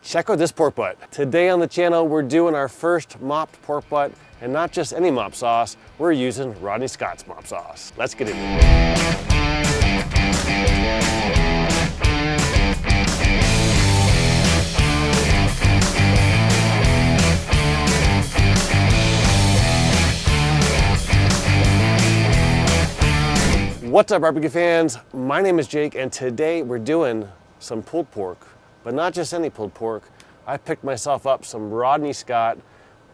Check out this pork butt. Today on the channel, we're doing our first mopped pork butt, and not just any mop sauce, we're using Rodney Scott's mop sauce. Let's get into it. What's up, barbecue fans? My name is Jake, and today we're doing some pulled pork, but not just any pulled pork. I picked myself up some Rodney Scott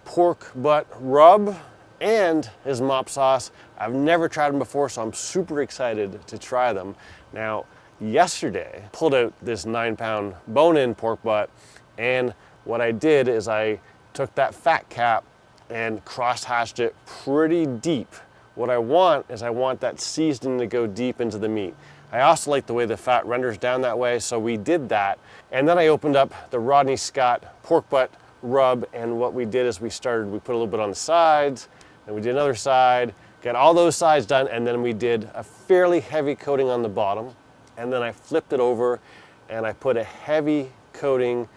pork butt rub and his mop sauce. I've never tried them before, so I'm super excited to try them. Now, yesterday, pulled out this 9-pound bone-in pork butt, and what I did is I took that fat cap and cross-hatched it pretty deep. What I want is that seasoning to go deep into the meat. I also like the way the fat renders down that way, so we did that. And then I opened up the Rodney Scott pork butt rub, and what we did is we put a little bit on the sides, and we did another side, got all those sides done, and then we did a fairly heavy coating on the bottom, and then I flipped it over, and I put a heavy coating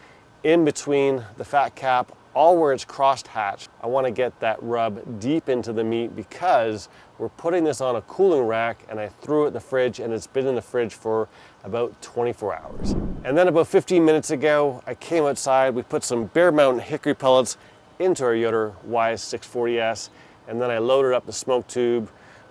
in between the fat cap, all where it's cross-hatched. I want to get that rub deep into the meat because we're putting this on a cooling rack, and I threw it in the fridge, and it's been in the fridge for about 24 hours. And then about 15 minutes ago, I came outside, we put some Bear Mountain hickory pellets into our Yoder YS640S, and then I loaded up the smoke tube.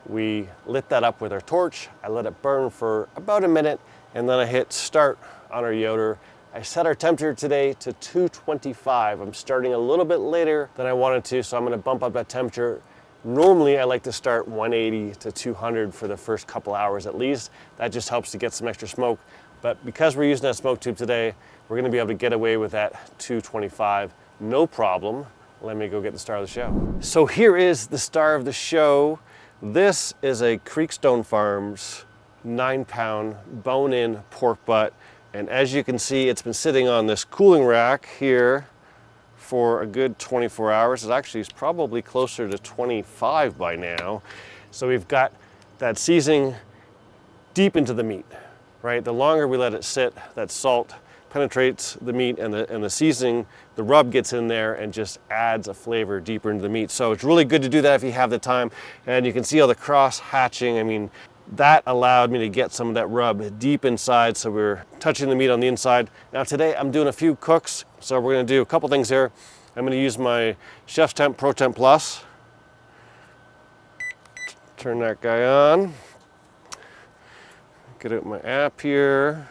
We lit that up with our torch. I let it burn for about a minute, and then I hit start on our Yoder. I set our temperature today to 225. I'm starting a little bit later than I wanted to, so I'm gonna bump up that temperature. Normally, I like to start 180 to 200 for the first couple hours at least. That just helps to get some extra smoke. But because we're using that smoke tube today, we're gonna be able to get away with that 225, no problem. Let me go get the star of the show. So here is the star of the show. This is a Creekstone Farms 9-pound bone-in pork butt. And as you can see, it's been sitting on this cooling rack here for a good 24 hours. It actually is probably closer to 25 by now. So we've got that seasoning deep into the meat, right? The longer we let it sit, that salt penetrates the meat, and the seasoning, the rub gets in there and just adds a flavor deeper into the meat. So it's really good to do that if you have the time. And you can see all the cross hatching. I mean, that allowed me to get some of that rub deep inside, so we're touching the meat on the inside. Now today I'm doing a few cooks, so we're gonna do a couple things here. I'm gonna use my Chef's Temp Pro Temp Plus. Turn that guy on. Get out my app here.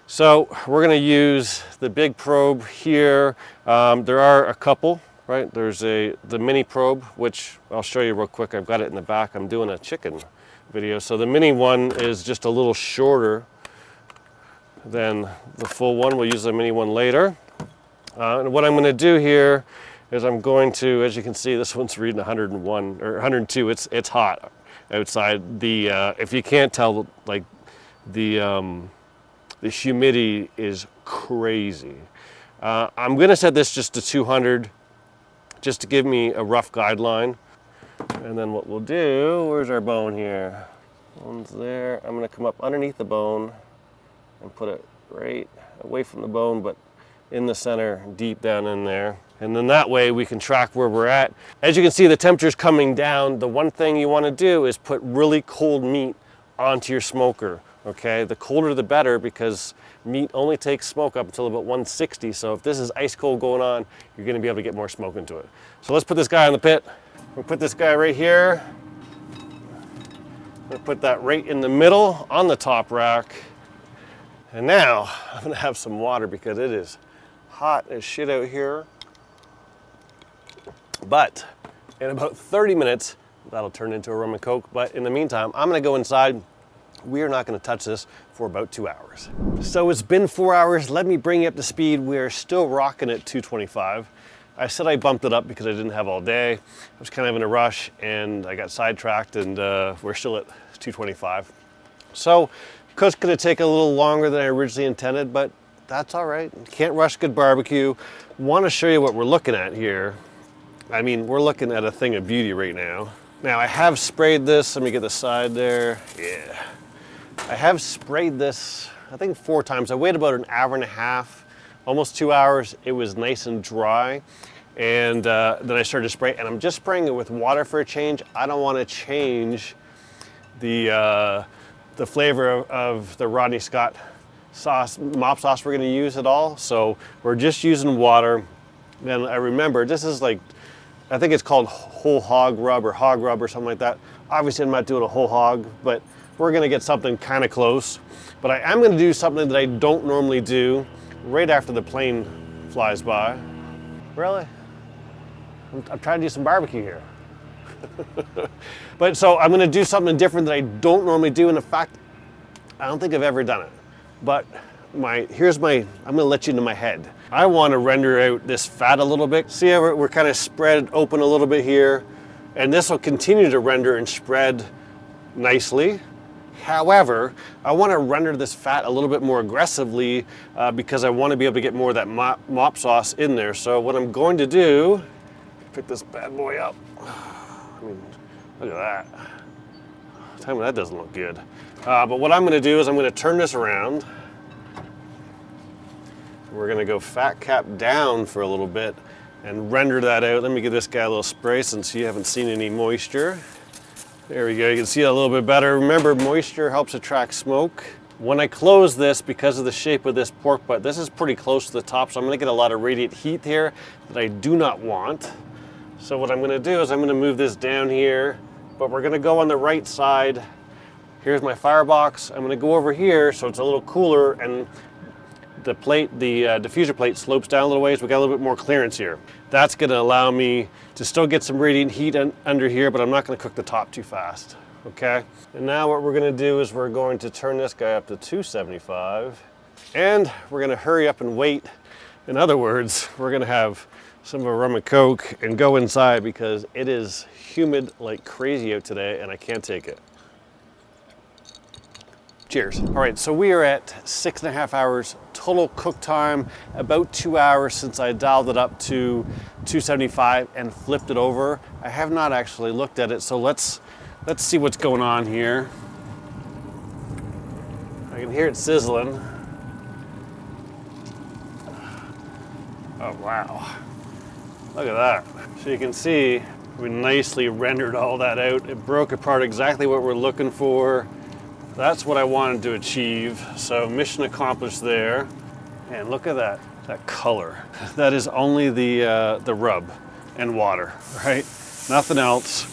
So we're gonna use the big probe here. There are a couple, right? There's the mini probe, which I'll show you real quick. I've got it in the back. I'm doing a chicken video. So the mini one is just a little shorter than the full one. We'll use the mini one later. And what I'm going to do here is I'm going to, as you can see, this one's reading 101 or 102. It's hot outside. The if you can't tell, like the humidity is crazy. I'm going to set this just to 200, just to give me a rough guideline. And then what we'll do, where's our bone here? Bone's there. I'm gonna come up underneath the bone and put it right away from the bone, but in the center, deep down in there. And then that way we can track where we're at. As you can see, the temperature's coming down. The one thing you wanna do is put really cold meat onto your smoker, okay? The colder the better, because meat only takes smoke up until about 160. So if this is ice cold going on, you're gonna be able to get more smoke into it. So let's put this guy on the pit. We'll put this guy right here. We'll put that right in the middle on the top rack. And now I'm gonna have some water because it is hot as shit out here. But in about 30 minutes, that'll turn into a rum and coke. But in the meantime, I'm gonna go inside. We are not gonna touch this for about 2 hours. So it's been 4 hours. Let me bring you up to speed. We are still rocking at 225. I said I bumped it up because I didn't have all day. I was kind of in a rush and I got sidetracked, and we're still at 225. So cook's gonna take a little longer than I originally intended, but that's all right. Can't rush good barbecue. Want to show you what we're looking at here. I mean, we're looking at a thing of beauty right now. Now I have sprayed this. Let me get the side there. Yeah. I have sprayed this, I think 4 times. I waited about an hour and a half almost 2 hours. It was nice and dry. And then I started to spray, and I'm just spraying it with water for a change. I don't want to change the flavor of the Rodney Scott sauce, mop sauce we're going to use at all. So we're just using water. Then I remember, this is like, I think it's called whole hog rub or something like that. Obviously I'm not doing a whole hog, but we're going to get something kind of close. But I am going to do something that I don't normally do right after the plane flies by. Really? I'm trying to do some barbecue here. But so I'm going to do something different that I don't normally do. And in fact, I don't think I've ever done it. But I'm going to let you into my head. I want to render out this fat a little bit. See how we're kind of spread open a little bit here. And this will continue to render and spread nicely. However, I want to render this fat a little bit more aggressively because I want to be able to get more of that mop sauce in there. So what I'm going to do, pick this bad boy up. I mean, look at that. Tell me that doesn't look good. But what I'm going to do is I'm going to turn this around. We're going to go fat cap down for a little bit and render that out. Let me give this guy a little spray since you haven't seen any moisture. There we go, you can see it a little bit better. Remember, moisture helps attract smoke. When I close this, because of the shape of this pork butt, this is pretty close to the top, so I'm gonna get a lot of radiant heat here that I do not want. So what I'm gonna do is I'm gonna move this down here, but we're gonna go on the right side. Here's my firebox. I'm gonna go over here so it's a little cooler, and the plate, the diffuser plate slopes down a little ways. We got a little bit more clearance here. That's gonna allow me to still get some radiant heat under here, but I'm not gonna cook the top too fast, okay? And now what we're gonna do is we're going to turn this guy up to 275, and we're gonna hurry up and wait. In other words, we're gonna have some of a rum and coke and go inside because it is humid like crazy out today and I can't take it. Cheers. All right, so we are at 6.5 hours total cook time, about 2 hours since I dialed it up to 275 and flipped it over. I have not actually looked at it, so let's see what's going on here. I can hear it sizzling. Oh, wow. Look at that. So you can see we nicely rendered all that out. It broke apart exactly what we're looking for. That's what I wanted to achieve. So mission accomplished there. And look at that color. That is only the rub and water, right? Nothing else.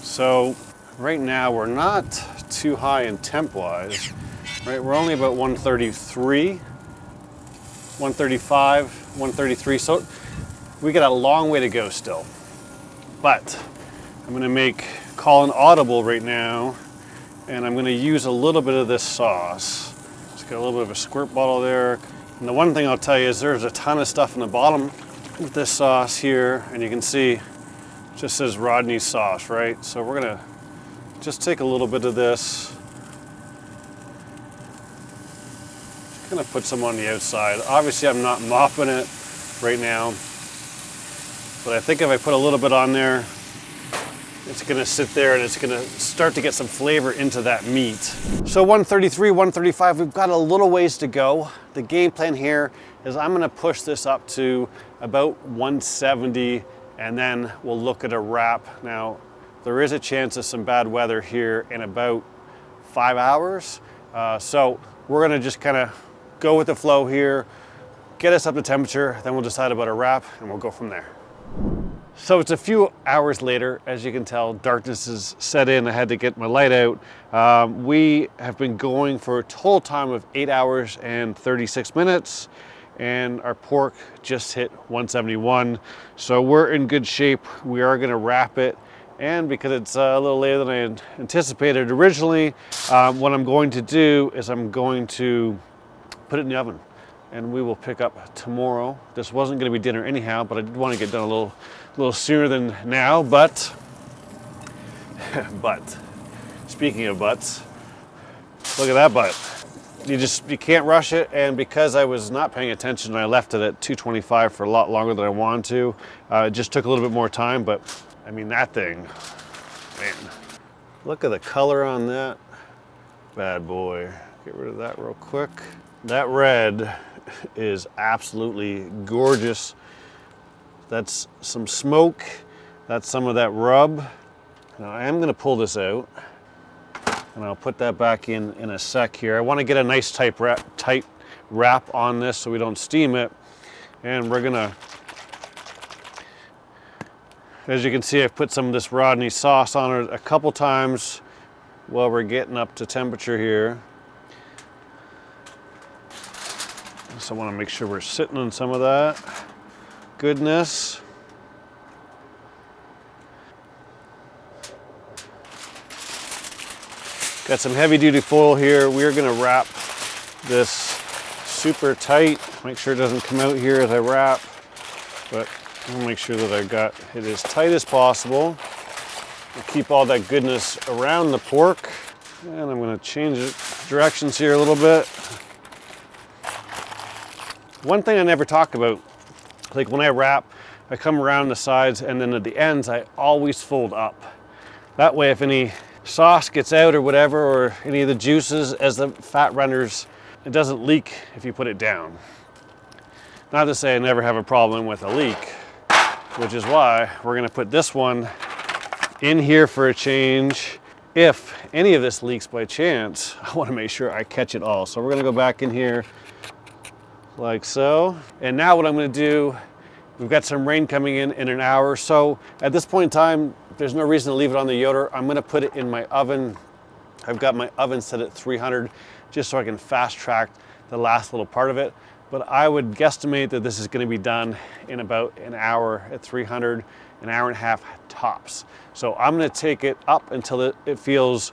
So right now we're not too high in temp wise, right? We're only about 133, 135, 133. So we got a long way to go still. But I'm gonna call an audible right now, and I'm gonna use a little bit of this sauce. It's got a little bit of a squirt bottle there. And the one thing I'll tell you is there's a ton of stuff in the bottom with this sauce here, and you can see it just says Rodney sauce, right? So we're gonna just take a little bit of this. Just gonna put some on the outside. Obviously I'm not mopping it right now, but I think if I put a little bit on there, it's gonna sit there and it's gonna start to get some flavor into that meat. So 133, 135, we've got a little ways to go. The game plan here is I'm gonna push this up to about 170 and then we'll look at a wrap. Now, there is a chance of some bad weather here in about 5 hours. So we're gonna just kind of go with the flow here, get us up to temperature, then we'll decide about a wrap and we'll go from there. So it's a few hours later. As you can tell, darkness has set in. I had to get my light out. We have been going for a total time of 8 hours and 36 minutes, and our pork just hit 171. So we're in good shape. We are gonna wrap it, and because it's a little later than I had anticipated originally, what I'm going to do is I'm going to put it in the oven, and we will pick up tomorrow. This wasn't gonna be dinner anyhow, but I did want to get done a little sooner than now, but speaking of butts, look at that butt. You can't rush it, and because I was not paying attention, I left it at 225 for a lot longer than I wanted to. It just took a little bit more time, but I mean, that thing, man. Look at the color on that bad boy. Get rid of that real quick. That red is absolutely gorgeous. That's some smoke. That's some of that rub. Now I am going to pull this out, and I'll put that back in a sec here. I want to get a nice tight wrap on this so we don't steam it. And we're going to, as you can see, I've put some of this Rodney sauce on it a couple times while we're getting up to temperature here. So I want to make sure we're sitting on some of that goodness. Got some heavy duty foil here. We're going to wrap this super tight. Make sure it doesn't come out here as I wrap, but I'll make sure that I've got it as tight as possible. We'll keep all that goodness around the pork. And I'm going to change it directions here a little bit. One thing I never talk about, like when I wrap, I come around the sides and then at the ends, I always fold up. That way, if any sauce gets out or whatever, or any of the juices as the fat renders, it doesn't leak if you put it down. Not to say I never have a problem with a leak, which is why we're gonna put this one in here for a change. If any of this leaks by chance, I wanna make sure I catch it all. So we're gonna go back in here like so. And now what I'm gonna do, we've got some rain coming in an hour. So at this point in time, there's no reason to leave it on the Yoder. I'm gonna put it in my oven. I've got my oven set at 300 just so I can fast track the last little part of it. But I would guesstimate that this is gonna be done in about an hour at 300, an hour and a half tops. So I'm gonna take it up until it feels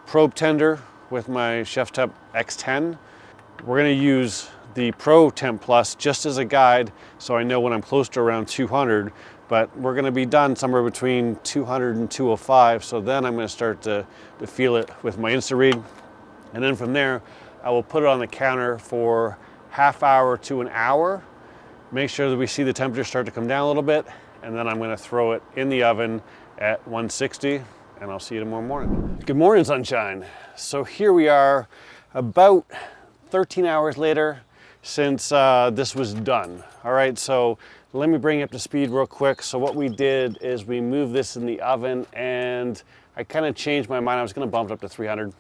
probe tender with my Chef Temp X10. We're gonna use the Pro Temp Plus just as a guide so I know when I'm close to around 200, but we're gonna be done somewhere between 200 and 205, so then I'm gonna start to feel it with my InstaRead. And then from there, I will put it on the counter for half hour to an hour, make sure that we see the temperature start to come down a little bit, and then I'm gonna throw it in the oven at 160, and I'll see you tomorrow morning. Good morning, sunshine. So here we are about 13 hours later since this was done. All right, so let me bring you up to speed real quick. So what we did is we moved this in the oven, and I kind of changed my mind. I was gonna bump it up to 300.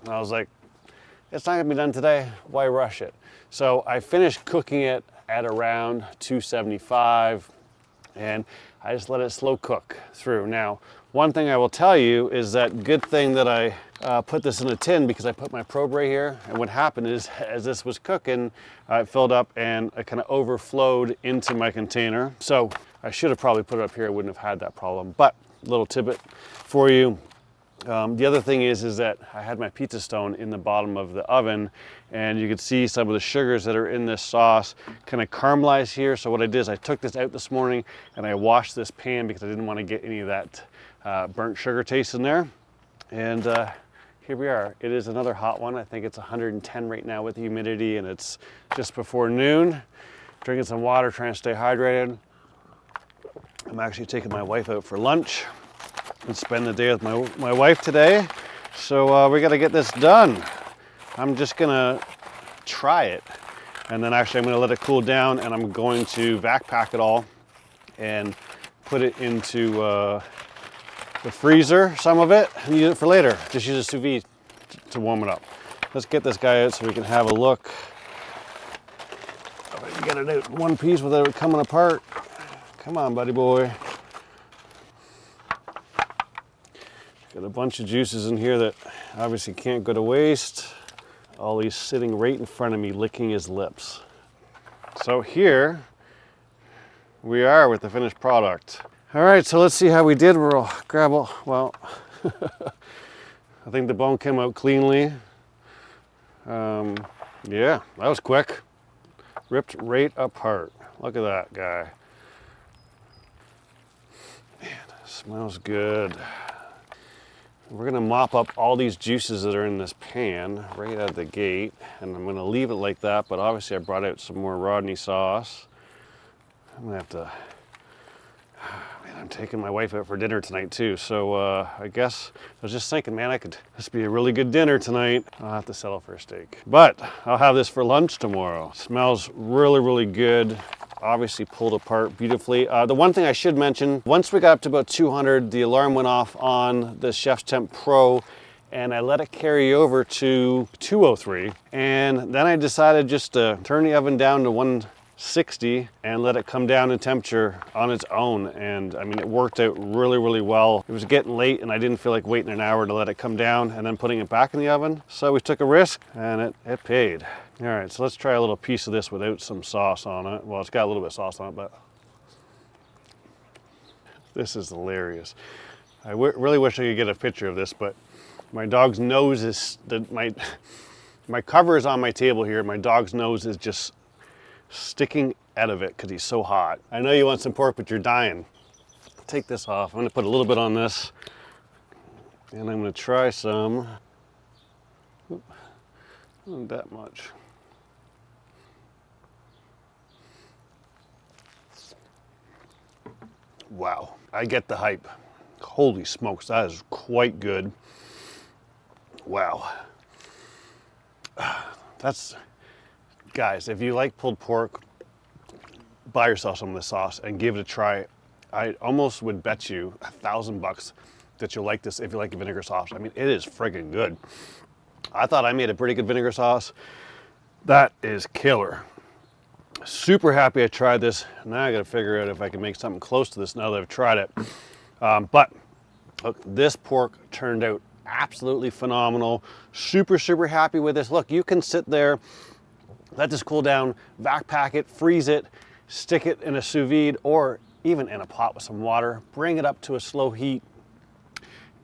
And I was like, it's not gonna be done today, why rush it? So I finished cooking it at around 275, and I just let it slow cook through. Now, one thing I will tell you is that good thing that I put this in a tin, because I put my probe right here, and what happened is as this was cooking, it filled up and it kind of overflowed into my container. So I should have probably put it up here, I wouldn't have had that problem, but little tidbit for you. The other thing is that I had my pizza stone in the bottom of the oven, and you could see some of the sugars that are in this sauce kind of caramelize here. So what I did is I took this out this morning and I washed this pan because I didn't want to get any of that burnt sugar taste in there. And here we are. It is another hot one. I think it's 110 right now with the humidity, and it's just before noon. Drinking some water, trying to stay hydrated. I'm actually taking my wife out for lunch and spend the day with my wife today. So we gotta get this done. I'm just gonna try it. And then actually I'm gonna let it cool down, and I'm going to vac pack it all and put it into the freezer, some of it, and use it for later. Just use a sous vide to warm it up. Let's get this guy out so we can have a look. If I can get it out in one piece without it coming apart. Come on, buddy boy. Got a bunch of juices in here that obviously can't go to waste. Ollie's sitting right in front of me, licking his lips. So here we are with the finished product. All right, so let's see how we did. We'll grab all, well, I think the bone came out cleanly. Yeah, that was quick. Ripped right apart. Look at that guy. Man, it smells good. We're gonna mop up all these juices that are in this pan right out of the gate, and I'm gonna leave it like that, but obviously I brought out some more Rodney sauce. I'm gonna have to Man, I'm taking my wife out for dinner tonight too, so I guess I was just thinking, man, this be a really good dinner tonight. I'll have to settle for a steak. But I'll have this for lunch tomorrow. Smells really, really good. Obviously pulled apart beautifully. The one thing I should mention, once we got up to about 200, the alarm went off on the Chef's Temp Pro, and I let it carry over to 203. And then I decided just to turn the oven down to 160 and let it come down in temperature on its own. And I mean, it worked out really, really well. It was getting late and I didn't feel like waiting an hour to let it come down and then putting it back in the oven. So we took a risk and it paid. All right, so let's try a little piece of this without some sauce on it. Well, it's got a little bit of sauce on it, but this is hilarious. I really wish I could get a picture of this, but my dog's nose is, my cover is on my table here. My dog's nose is just sticking out of it because he's so hot. I know you want some pork, but you're dying. Take this off. I'm gonna put a little bit on this and I'm gonna try some. Oop, not that much. Wow, I get the hype. Holy smokes, that is quite good. Wow. Guys, if you like pulled pork, buy yourself some of this sauce and give it a try. I almost would bet you $1,000 that you'll like this if you like the vinegar sauce. I mean, it is friggin' good. I thought I made a pretty good vinegar sauce. That is killer. Super happy I tried this. Now I gotta figure out if I can make something close to this now that I've tried it. But look, this pork turned out absolutely phenomenal. Super, super happy with this. Look, you can sit there, let this cool down, vac pack it, freeze it, stick it in a sous vide or even in a pot with some water, bring it up to a slow heat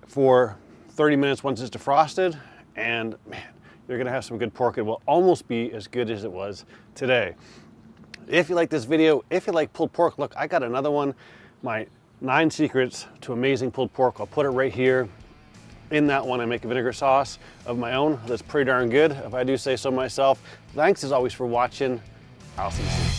for 30 minutes once it's defrosted, and man, you're gonna have some good pork. It will almost be as good as it was today. If you like this video, if you like pulled pork, look, I got another one, my 9 secrets to amazing pulled pork. I'll put it right here. In that one, I make a vinegar sauce of my own that's pretty darn good, if I do say so myself. Thanks as always for watching. I'll see you soon.